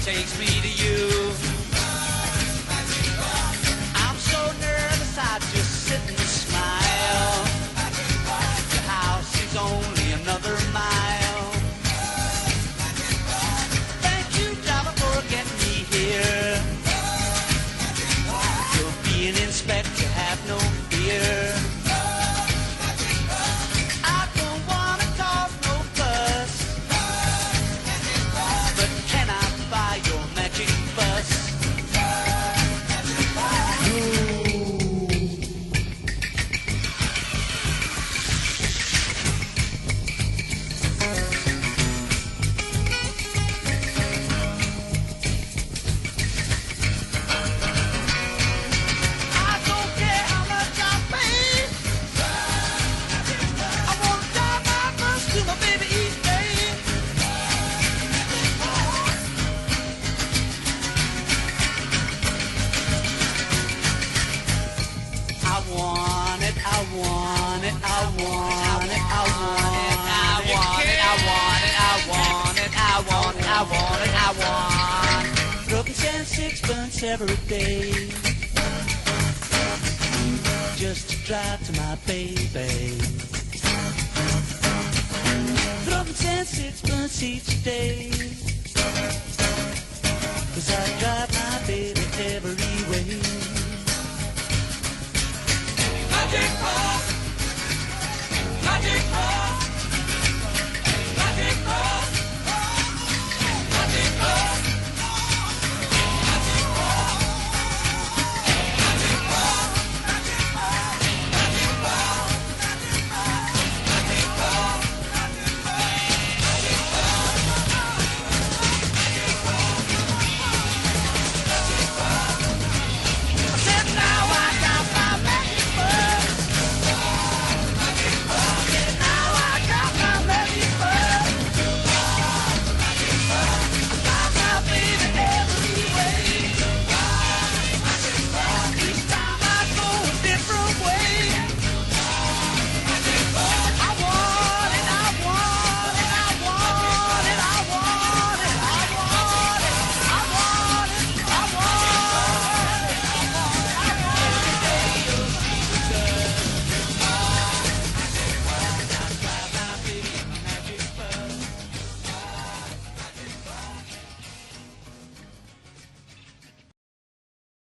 takes me to you. I'm so nervous I just sit and smile. Your house is only another mile. Thank you, driver, for getting me here. You'll be an inspector, have no fear. I don't wanna cause no fuss, but can I buy your magic bus? I don't care how much I pay. I wanna drive my bus to my baby each day. I want it, I want it, I want it, I want it, I want it, I want it, I want it, I want it, I want it, I want. Broken cent sixpence every day, just to drive to my baby. Broken cent sixpence each day, 'cause I